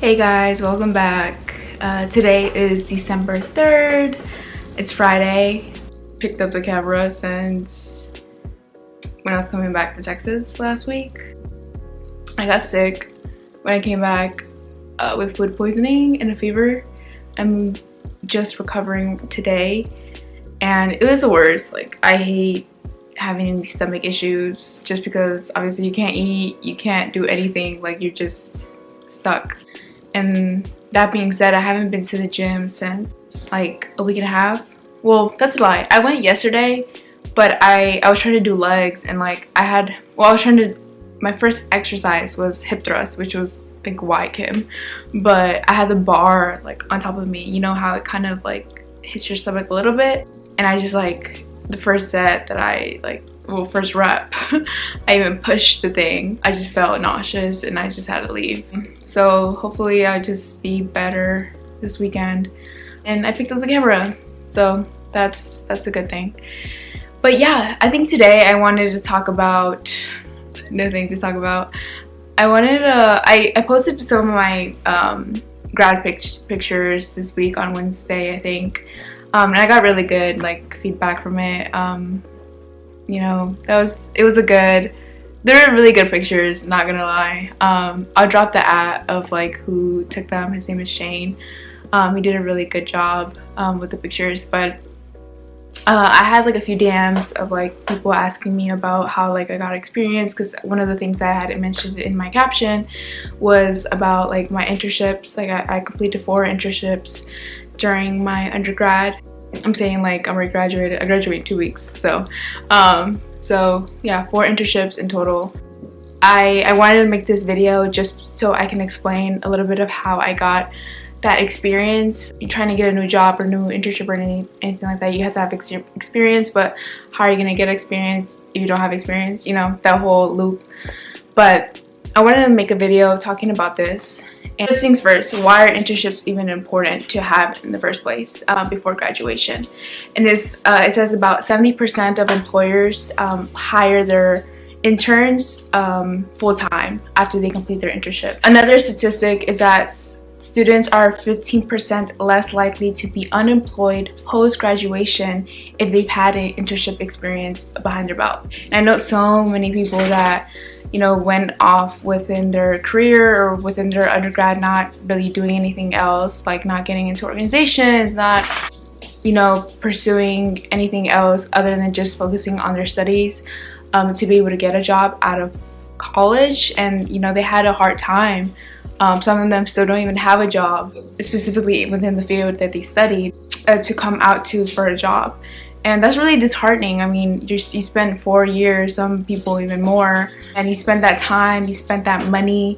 Hey guys, welcome back. Today is December 3rd. It's Friday. Picked up the camera since when I was coming back from Texas last week. I got sick when I came back with food poisoning and a fever. I'm just recovering today and it was the worst. Like, I hate having any stomach issues just because obviously you can't eat, you can't do anything, like you're just stuck. And that being said, I haven't been to the gym since like a week and a half. Well, that's a lie. I went yesterday, but I was trying to do legs and like my first exercise was hip thrust, which was like wide Kim, but I had the bar like on top of me. You know how it kind of like hits your stomach a little bit? And I just like, the first set that first rep, I even pushed the thing. I just felt nauseous and I just had to leave. So hopefully I'll just be better this weekend. And I picked up the camera, so that's a good thing. But yeah, I think today I wanted to talk about, nothing to talk about. I posted some of my grad pictures this week on Wednesday, I think. And I got really good like feedback from it. You know, they were really good pictures, not gonna lie. I'll drop the @ of like who took them. His name is Shane. He did a really good job with the pictures, but I had like a few DMs of like people asking me about how like I got experience, because one of the things I had mentioned in my caption was about like my internships. Like I completed 4 internships during my undergrad. I'm saying like I'm already graduated. I graduated in 2 weeks, so yeah, 4 internships in total. I wanted to make this video just so I can explain a little bit of how I got that experience. You're trying to get a new job or new internship or anything like that, you have to have experience, but how are you gonna get experience if you don't have experience? You know, that whole loop. But I wanted to make a video talking about this. And first things first, why are internships even important to have in the first place before graduation? And this it says about 70% of employers hire their interns full-time after they complete their internship. Another statistic is that students are 15% less likely to be unemployed post-graduation if they've had an internship experience behind their belt. And I know so many people that, you know, went off within their career or within their undergrad not really doing anything else, like not getting into organizations, not, you know, pursuing anything else other than just focusing on their studies to be able to get a job out of college. And, you know, they had a hard time. Some of them still don't even have a job, specifically within the field that they studied, to come out to for a job. And that's really disheartening. I mean, you spend 4 years, some people even more, and you spend that time, you spent that money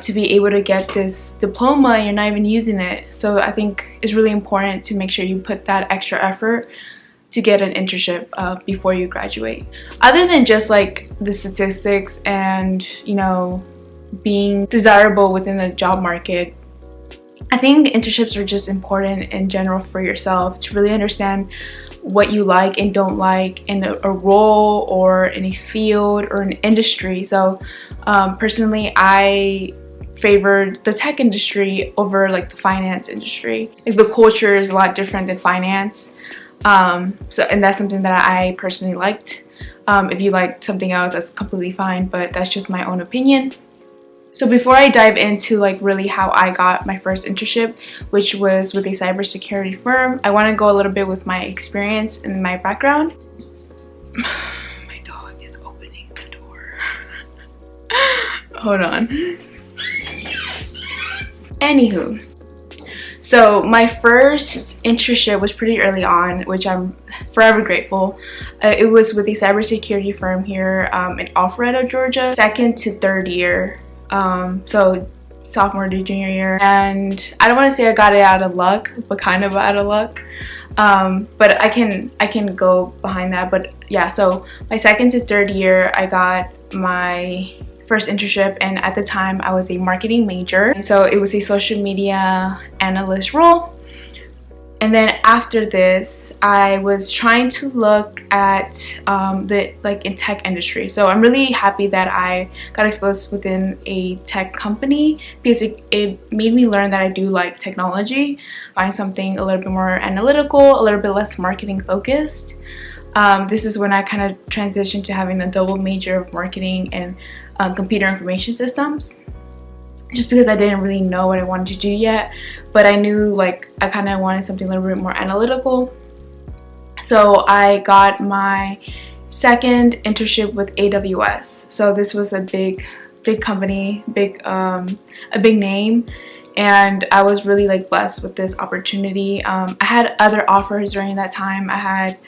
to be able to get this diploma and you're not even using it. So I think it's really important to make sure you put that extra effort to get an internship before you graduate. Other than just like the statistics and, you know, being desirable within the job market, I think internships are just important in general for yourself to really understand what you like and don't like in a role or in a field or an industry. So personally, I favored the tech industry over like the finance industry. Like, the culture is a lot different than finance, and that's something that I personally liked. If you like something else, that's completely fine, but that's just my own opinion. So before I dive into like really how I got my first internship, which was with a cybersecurity firm, I want to go a little bit with my experience and my background. My dog is opening the door. Hold on. Anywho, so my first internship was pretty early on, which I'm forever grateful. It was with a cybersecurity firm here in Alpharetta, Georgia, 2nd to 3rd year. So sophomore to junior year, and I don't want to say I got it out of luck, but kind of out of luck. But I can go behind that. But yeah, so my 2nd to 3rd year, I got my first internship, and at the time I was a marketing major, so it was a social media analyst role. And then after this, I was trying to look at the in tech industry. So I'm really happy that I got exposed within a tech company because it made me learn that I do like technology, find something a little bit more analytical, a little bit less marketing focused. This is when I kind of transitioned to having a double major of marketing and computer information systems, just because I didn't really know what I wanted to do yet, but I knew like I kind of wanted something a little bit more analytical. So I got my second internship with AWS. So this was a big company, a big name, and I was really like blessed with this opportunity. I had other offers during that time. I had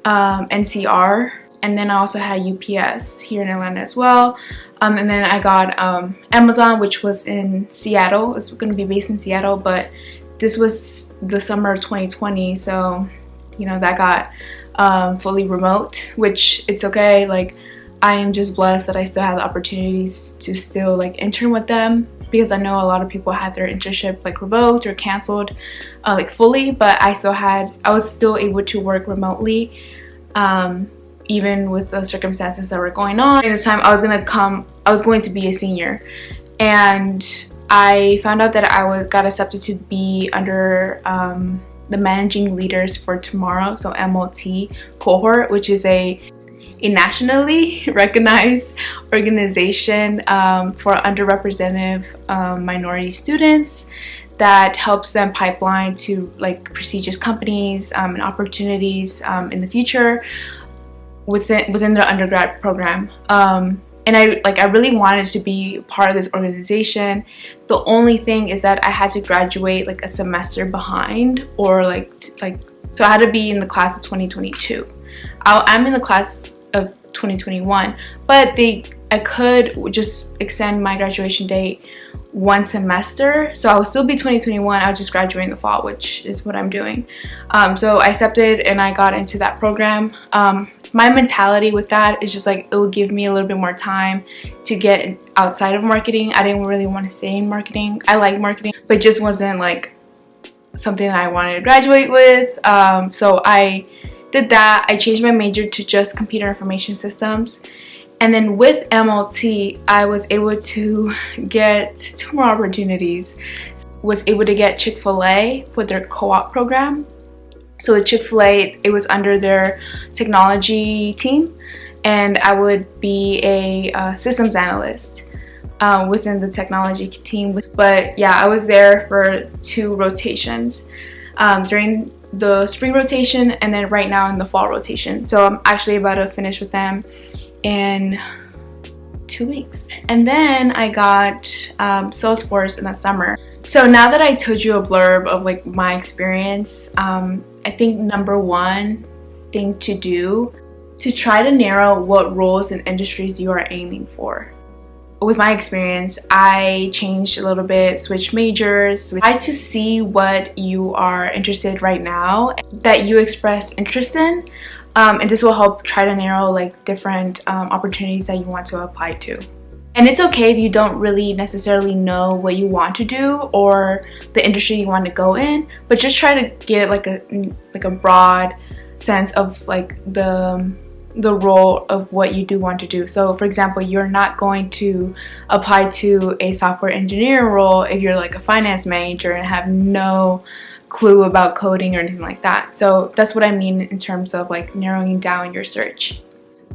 NCR, and then I also had UPS here in Atlanta as well. And then I got Amazon, which was in Seattle. It's going to be based in Seattle, but this was the summer of 2020, so you know that got fully remote, which it's okay. Like, I am just blessed that I still have the opportunities to still like intern with them, because I know a lot of people had their internship like revoked or canceled like fully, but I was still able to work remotely. Even with the circumstances that were going on. At the time, I was going to be a senior, and I found out that I got accepted to be under the managing leaders for Tomorrow, so MLT cohort, which is a nationally recognized organization for underrepresented minority students that helps them pipeline to like prestigious companies and opportunities in the future within their undergrad program. And I really wanted to be part of this organization. The only thing is that I had to graduate like a semester behind, or so I had to be in the class of 2022. I'm in the class of 2021, but I could just extend my graduation date one semester, so I'll still be 2021. I'll just graduate in the fall, which is what I'm doing. So I accepted and I got into that program. My mentality with that is just like it will give me a little bit more time to get outside of marketing. I didn't really want to stay in marketing. I like marketing, but it just wasn't like something that I wanted to graduate with. So I did that. I changed my major to just computer information systems. And then with MLT, I was able to get 2 more opportunities. Was able to get Chick-fil-A with their co-op program. So with Chick-fil-A, it was under their technology team, and I would be a systems analyst within the technology team. But yeah, I was there for 2 rotations, during the spring rotation and then right now in the fall rotation. So I'm actually about to finish with them in 2 weeks. And then I got Salesforce in the summer. So now that I told you a blurb of like my experience, I think number one thing to do to try to narrow what roles and industries you are aiming for. With my experience, I changed a little bit, switched majors, try to see what you are interested in right now that you express interest in. And this will help try to narrow like different opportunities that you want to apply to. And it's okay if you don't really necessarily know what you want to do or the industry you want to go in, but just try to get like a broad sense of like the role of what you do want to do. So for example, you're not going to apply to a software engineer role if you're like a finance major and have no clue about coding or anything like that. So that's what I mean in terms of like narrowing down your search.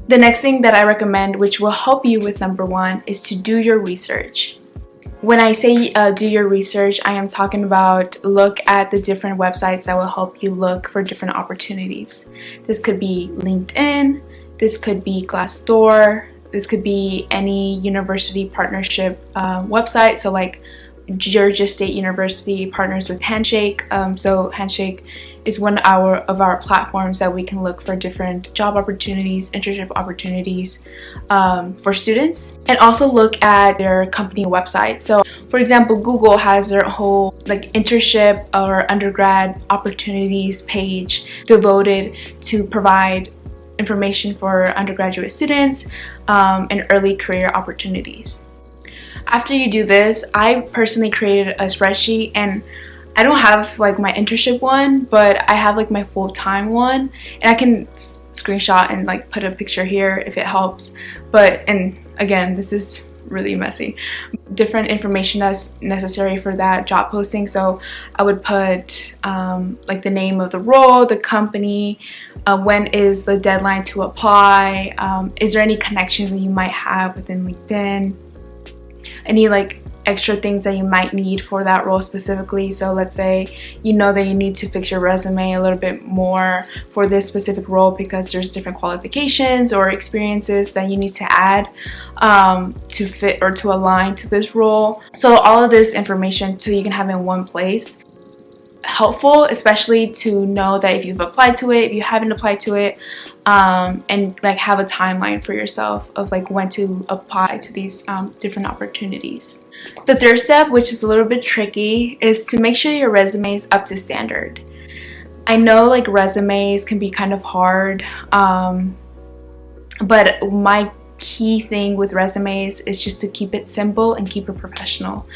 The next thing that I recommend, which will help you with number one, is to do your research. When I say do your research, I am talking about look at the different websites that will help you look for different opportunities. This could be LinkedIn, this could be Glassdoor, this could be any university partnership website. So like Georgia State University partners with Handshake. So Handshake is one of our platforms that we can look for different job opportunities, internship opportunities for students, and also look at their company website. So for example, Google has their whole like internship or undergrad opportunities page devoted to provide information for undergraduate students and early career opportunities. After you do this, I personally created a spreadsheet, and I don't have like my internship one, but I have like my full-time one, and I can screenshot and like put a picture here if it helps. But, and again, this is really messy, different information that's necessary for that job posting. So I would put like the name of the role, the company, when is the deadline to apply, is there any connections that you might have within LinkedIn, any like extra things that you might need for that role specifically. So let's say you know that you need to fix your resume a little bit more for this specific role because there's different qualifications or experiences that you need to add to fit or to align to this role. So all of this information too you can have in one place. Helpful, especially to know that if you've applied to it, if you haven't applied to it, and like have a timeline for yourself of like when to apply to these different opportunities. The third step, which is a little bit tricky, is to make sure your resume is up to standard. I know like resumes can be kind of hard, but my key thing with resumes is just to keep it simple and keep it professional.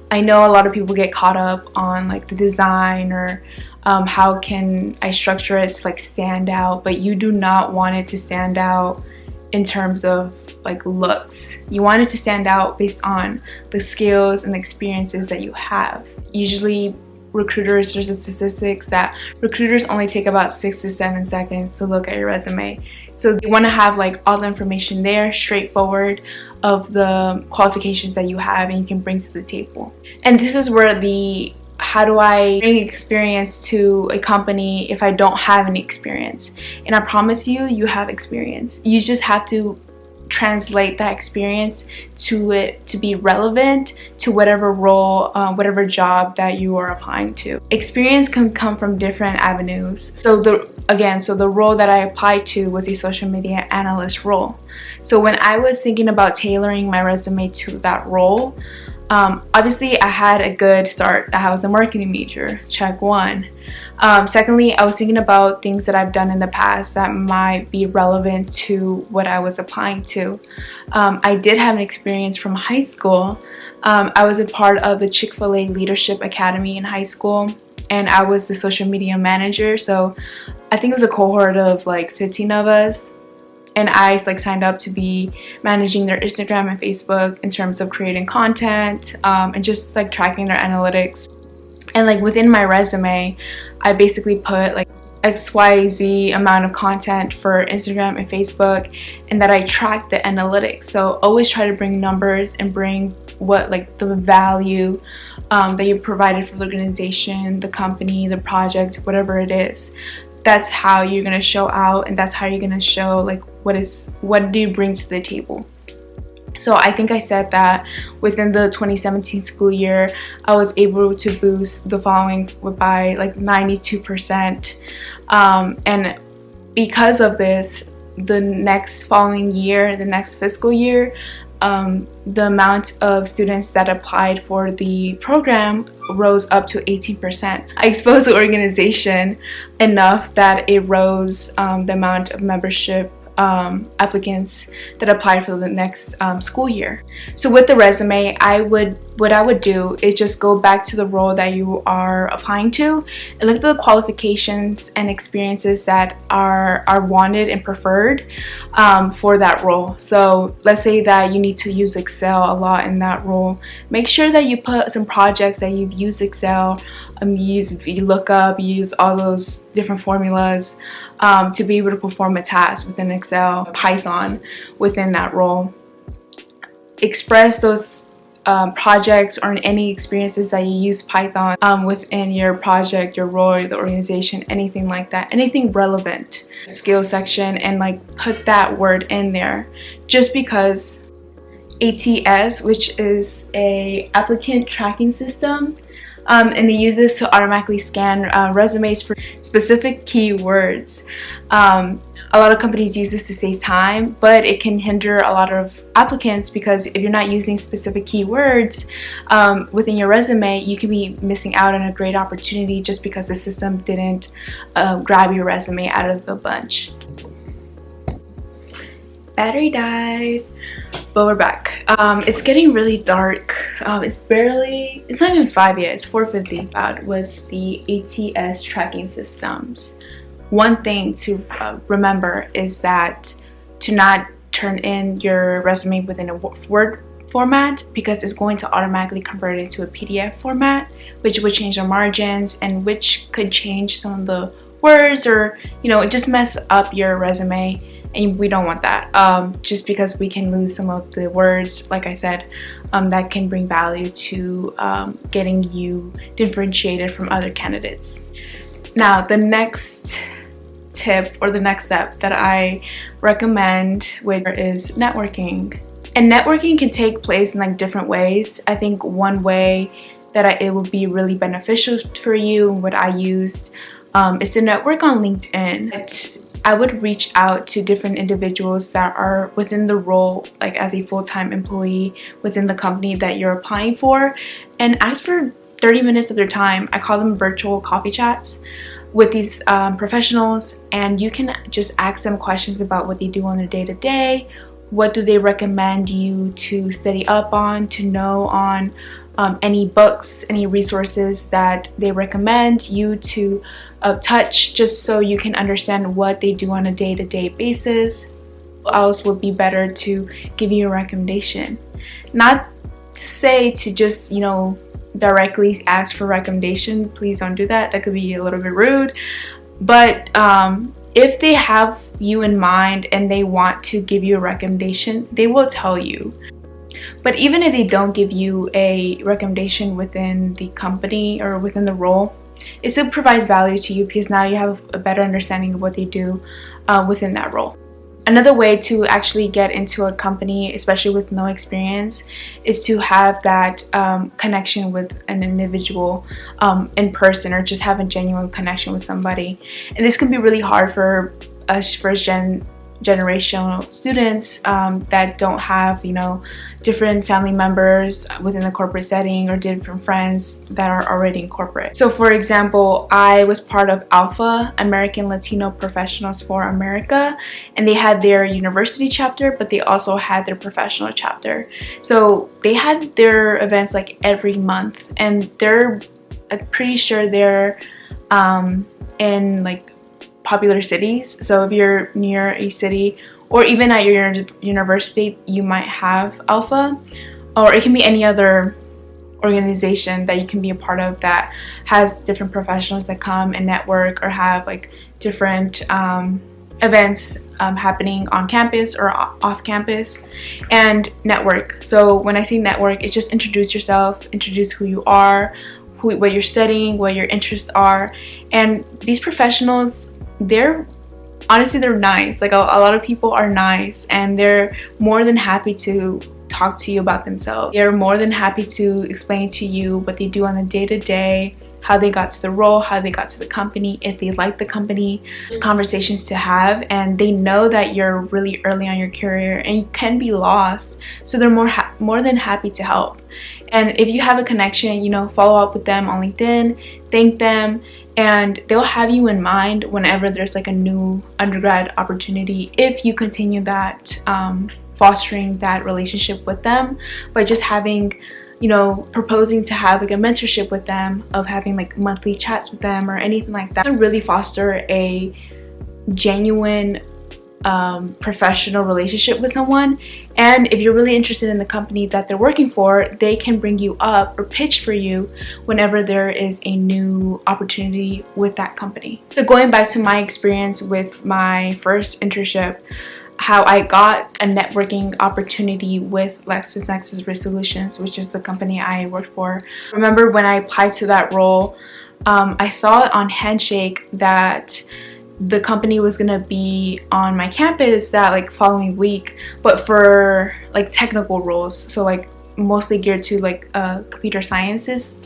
I know a lot of people get caught up on like the design or how can I structure it to like stand out, but you do not want it to stand out in terms of like looks. You want it to stand out based on the skills and experiences that you have. Usually recruiters, there's a statistics that recruiters only take about 6 to 7 seconds to look at your resume. So you want to have like all the information there, straightforward, of the qualifications that you have and you can bring to the table. And this is where the how do I bring experience to a company if I don't have any experience? And I promise you, you have experience. You just have to translate that experience to it to be relevant to whatever role, whatever job that you are applying to. Experience can come from different avenues. So the role that I applied to was a social media analyst role. So when I was thinking about tailoring my resume to that role, obviously I had a good start. I was a marketing major, check one. Secondly, I was thinking about things that I've done in the past that might be relevant to what I was applying to. I did have an experience from high school. I was a part of the Chick-fil-A Leadership Academy in high school, and I was the social media manager. So I think it was a cohort of like 15 of us. And I like signed up to be managing their Instagram and Facebook in terms of creating content and just like tracking their analytics. And like within my resume, I basically put like XYZ amount of content for Instagram and Facebook, and that I track the analytics. So always try to bring numbers and bring what like the value that you provided for the organization, the company, the project, whatever it is. That's how you're gonna show out, and that's how you're gonna show like what do you bring to the table. So I think I said that within the 2017 school year, I was able to boost the following by like 92%. And because of this, the next following year, the next fiscal year, the amount of students that applied for the program rose up to 18%. I exposed the organization enough that it rose the amount of membership applicants that applied for the next school year. So with the resume, what I would do is just go back to the role that you are applying to and look at the qualifications and experiences that are wanted and preferred for that role. So let's say that you need to use Excel a lot in that role. Make sure that you put some projects that you've used Excel, you use VLOOKUP, you use all those different formulas to be able to perform a task within Excel, Python within that role. Express those projects or any experiences that you use Python within your project, your role, the organization, anything like that, anything relevant. Skill section, and like put that word in there. Just because ATS, which is a applicant tracking system, and they use this to automatically scan resumes for specific keywords. A lot of companies use this to save time, but it can hinder a lot of applicants because if you're not using specific keywords within your resume, you can be missing out on a great opportunity just because the system didn't grab your resume out of the bunch. Battery died. But we're back. It's getting really dark. It's not even 5 yet, it's 4:50. That was the ATS tracking systems. One thing to remember is that to not turn in your resume within a Word format, because it's going to automatically convert it into a PDF format, which would change the margins and which could change some of the words, or it just mess up your resume, and we don't want that, just because we can lose some of the words, like I said, that can bring value to getting you differentiated from other candidates. Now, the next tip or the next step that I recommend is networking. And networking can take place in different ways. I think one way that it would be really beneficial for you, what I used, is to network on LinkedIn. I would reach out to different individuals that are within the role, like as a full-time employee within the company that you're applying for, and ask for 30 minutes of their time. I call them virtual coffee chats with these professionals, and you can just ask them questions about what they do on a day-to-day. What do they recommend you to study up on, to know on, any books, any resources that they recommend you to touch, just so you can understand what they do on a day-to-day basis. What else would be better to give you a recommendation? Not to say to just, directly ask for recommendation. Please don't do that. That could be a little bit rude. But if they have you in mind and they want to give you a recommendation, they will tell you. But even if they don't give you a recommendation within the company or within the role, it still provides value to you, because now you have a better understanding of what they do within that role. Another way to actually get into a company, especially with no experience, is to have that connection with an individual in person, or just have a genuine connection with somebody. And this can be really hard for us generational students that don't have different family members within the corporate setting, or different friends that are already in corporate. So for example, I was part of ALPHA, American Latino Professionals for America, and they had their university chapter, but they also had their professional chapter. So they had their events every month, and I'm pretty sure they're in popular cities. So if you're near a city, or even at your university, you might have ALPHA, or it can be any other organization that you can be a part of that has different professionals that come and network, or have different events happening on campus or off campus, and network. So when I say network, it's just introduce yourself, introduce who you are, what you're studying, what your interests are. And these professionals, they're nice. A lot of people are nice, and they're more than happy to talk to you about themselves. They're more than happy to explain to you what they do on a day-to-day, how they got to the role, how they got to the company, if they like the company. Just conversations to have, and they know that you're really early on your career and you can be lost, so they're more than happy to help. And if you have a connection, follow up with them on LinkedIn, thank them, and they'll have you in mind whenever there's a new undergrad opportunity, if you continue that fostering that relationship with them by just having, proposing to have a mentorship with them, of having monthly chats with them or anything like that. To really foster a genuine professional relationship with someone. And if you're really interested in the company that they're working for, they can bring you up or pitch for you whenever there is a new opportunity with that company. So going back to my experience with my first internship, how I got a networking opportunity with LexisNexis Risk Solutions, which is the company I worked for. Remember when I applied to that role, I saw it on Handshake that the company was gonna be on my campus that following week, but for technical roles, so mostly geared to computer sciences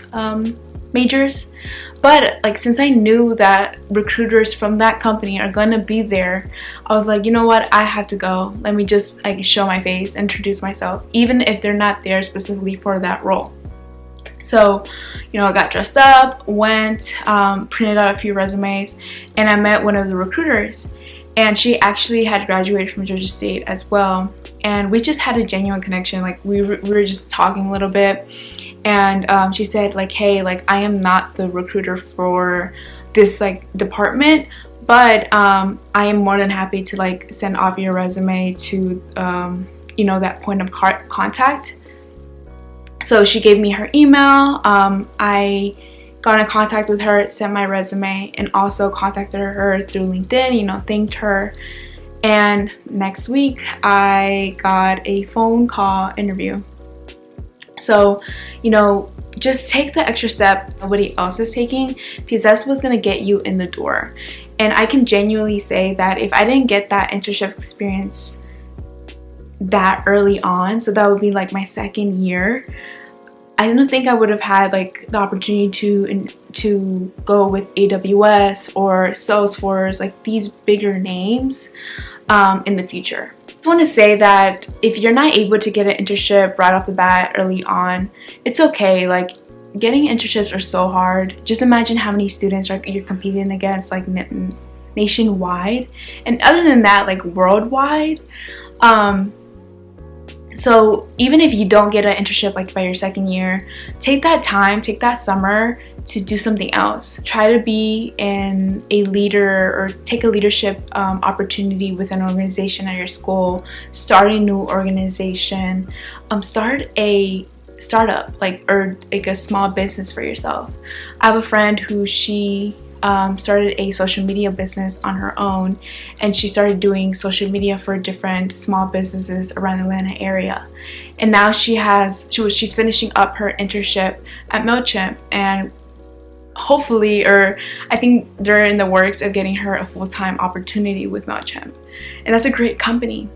majors. But since I knew that recruiters from that company are gonna be there, I was like, you know what, I have to go. Let me just show my face, introduce myself, even if they're not there specifically for that role. So, I got dressed up, went, printed out a few resumes, and I met one of the recruiters. And she actually had graduated from Georgia State as well. and we just had a genuine connection. Like we were just talking a little bit, and she said like, hey, like I am not the recruiter for this like department, but I am more than happy to like send off your resume to you know, that point of contact. So she gave me her email. I got in contact with her, sent my resume, and also contacted her through LinkedIn, you know, thanked her. And next week I got a phone call interview. So, you know, just take the extra step nobody else is taking, because that's what's going to get you in the door. And I can genuinely say that if I didn't get that internship experience that early on, so that would be like my second year, I don't think I would have had like the opportunity to go with AWS or Salesforce, like these bigger names in the future. I just want to say that if you're not able to get an internship right off the bat early on, it's okay. Like getting internships are so hard. Just imagine how many students you're competing against, like nationwide, and other than that, like worldwide. So even if you don't get an internship like by your second year, take that time, take that summer to do something else. Try to be in a leader or take a leadership opportunity with an organization at your school. Start a new organization. Start a startup, or a small business for yourself. I have a friend who she started a social media business on her own, and she started doing social media for different small businesses around the Atlanta area. And now she's finishing up her internship at MailChimp, and hopefully, or I think they're in the works of getting her a full-time opportunity with MailChimp. And that's a great company.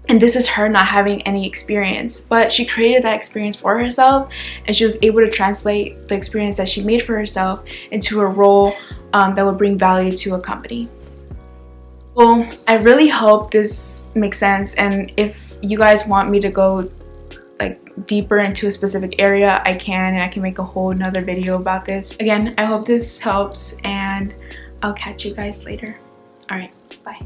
And this is her not having any experience, but she created that experience for herself, and she was able to translate the experience that she made for herself into a role that would bring value to a company. Well, I really hope this makes sense, and if you guys want me to go like deeper into a specific area, I can, and I can make a whole nother video about this. Again, I hope this helps, and I'll catch you guys later. All right, bye.